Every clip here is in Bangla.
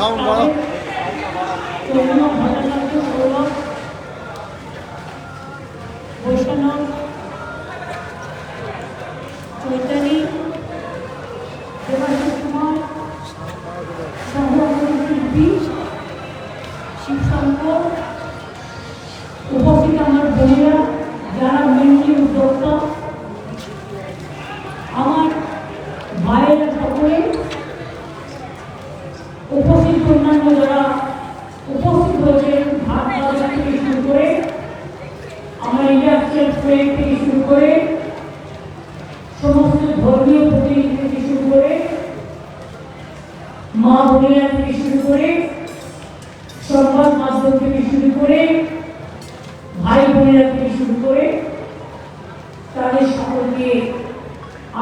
চৈতালি দেবাশিস কুমার সহশিল্পী শিবশঙ্কর উপস্থিত আমার বোনেরা যারা মেনলি উদ্যোক্তা আমার ভাইয়েরা সকলে উপস্থিত অন্যান্য যারা উপস্থিত হয়েছে ভাত বাজার থেকে শুরু করে আমার ইন্ডাস্ট্রিয়াল ট্রেড থেকে শুরু করে সমস্ত ধর্মীয় প্রতিনিধি থেকে শুরু করে মা বোনেরা থেকে শুরু করে সংবাদ মাধ্যম থেকে শুরু করে ভাই বোনেরা থেকে শুরু করে তাদের সকলকে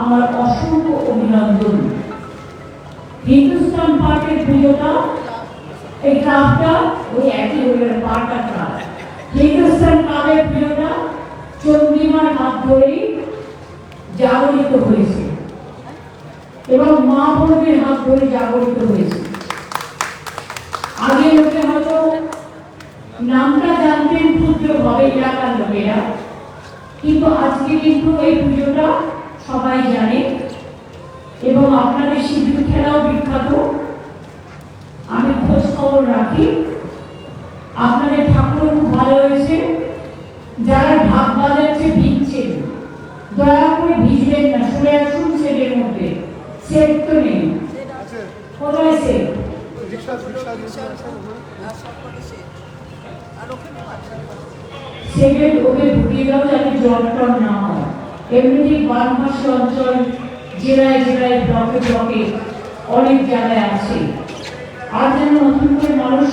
আমার অসংখ্য অভিনন্দন। হিন্দুস্তান পার্কের পুজোটা এই ক্লাবটা ওই একই হয়ে পার্কটা ক্লাব। হিন্দুস্তান ক্লাবের পুজোটা চন্দ্রিমার হাত ধরেই জাগরিত হয়েছে এবং মা বোনদের হাত ধরে জাগরিত হয়েছে। আগে লোকে হয়তো নামটা জানতেন ক্ষুদ্রভাবে এলাকার লোকেরা, কিন্তু আজকে কিন্তু এই পুজোটা সবাই জানে এবং আপনাদের সিঁদুর খেলাও বিখ্যাত। আমি খোঁজ খবর রাখি, আপনাদের ঠাকুর খুব ভালো হয়েছে। যারা ঢাক বাজাচ্ছে ভিজছেন, দয়া করে ভিজবেন না, সরে আসুন সেটের মধ্যে। সেট তো নেই, কোথায় সেট? সেটের ওকে ঢুকিয়ে দাও যাতে জল টল না হয়। এমনিতেই বানভাসী অঞ্চল জেলায় জেলায় ব্লকে ব্লকে অনেক জায়গায় আছে, আর যেন নতুন করে মানুষ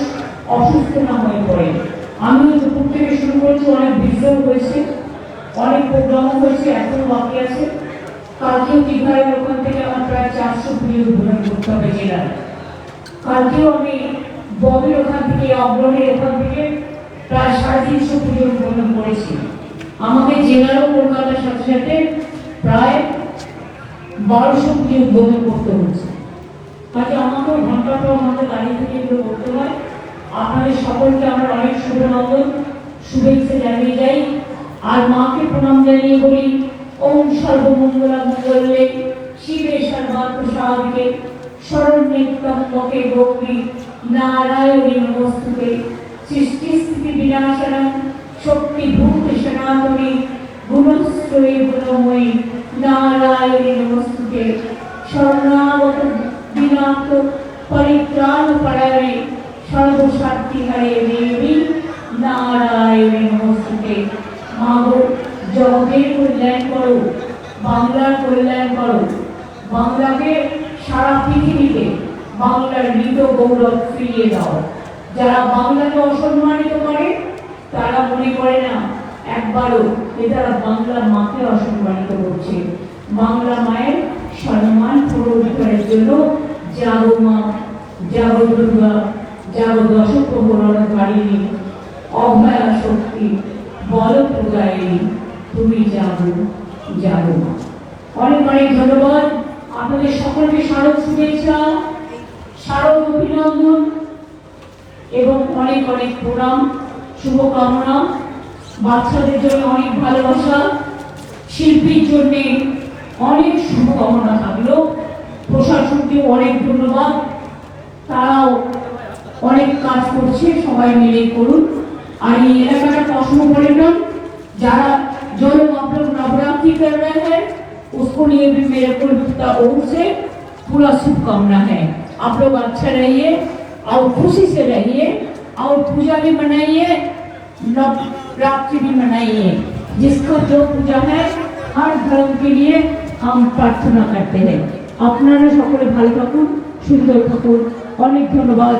অসুস্থ না হয়ে পড়ে। আমিও দুপুর থেকে শুরু করেছি, অনেক ভিডিও হয়েছে, অনেক প্রোগ্রামও হয়েছে, এখনো বাকি আছে। কালকেও দীঘায় ওখান থেকে আমার প্রায় 400 ভিডিও উদ্বোধন করতে হবে জেলায়। কালকেও আমি ববের ওখান থেকে অগ্রণের ওখান থেকে প্রায় 350 ভিডিও উদ্বোধন করেছি। আমাকে জেলারও কলকাতার সাথে সাথে প্রায় 1200 ভিডিও উদ্বোধন করতে হচ্ছে। কাজে আমাকেও ঘন্টা পর ঘন্টা দাঁড়িয়ে থেকে এগুলো করতে হয়। আপনাদের সকলকে আমার অনেক শুভনন্দন, শুভেচ্ছা জানিয়ে যাই। আর মাকে প্রণাম জানিয়ে বলি, ওম সর্বমঙ্গলা মঙ্গলে শিবে সর্বার্থ সাধিকে শরণ্যে ত্র্যম্বকে গৌরী নারায়ণী নমস্তুতে সৃষ্টি স্থিতি বিনাশনং শক্তিভূত সনাতনী গুণশ্রয়ে গুণময়ী নারায়ণী নমস্তুতে শরণাগত বিনাশ পরিত্রাণ পরায়ণে সর্বশক্তি হরে দেবী নারায়ণী নমস্তুতে। মাগো, জগতের কল্যাণ করো, বাংলার কল্যাণ করো, বাংলাকে সারা পৃথিবীতে বাংলার মৃত গৌরব ফিরিয়ে দাও। যারা বাংলাকে অসম্মানিত করে তারা মনে করে না একবারও যে তারা বাংলা মাকে অসম্মানিত করছে। বাংলা মায়ের সম্মান পুনরুদ্ধারের জন্য জাগো মা, জাগো দুর্গা, জাগো দশপ্রহরণকারিণী, অভয়া শক্তি, বল প্রদায়িনী, তুমি জাগো, জাগো মা। অনেক অনেক ধন্যবাদ আপনাদের সকলকে, শারদ শুভেচ্ছা, শারদ অভিনন্দন এবং অনেক অনেক প্রণাম, শুভকামনা। বাচ্চাদের জন্য অনেক ভালোবাসা, শিল্পীর জন্য অনেক শুভকামনা থাকলো। প্রশাসনকে অনেক ধন্যবাদ, তারাও অনেক কাজ করছে, সবাই মিলে করুন। আর এই এলাকাটা কসমোপলিটন, যারা जो लोग आप लोग नवरात्रि कर रहे हैं उसको लिए भी मेरे को ओर से पूरा शुभकामना है। आप लोग अच्छा रहिए और खुशी से रहिए और पूजा भी मनाइए, नवरात्रि भी मनाइए। जिसका जो पूजा है हर धर्म के लिए हम प्रार्थना करते हैं। আপনারা সকলে ভালো থাকুন, সুন্দর থাকুন। অনেক ধন্যবাদ।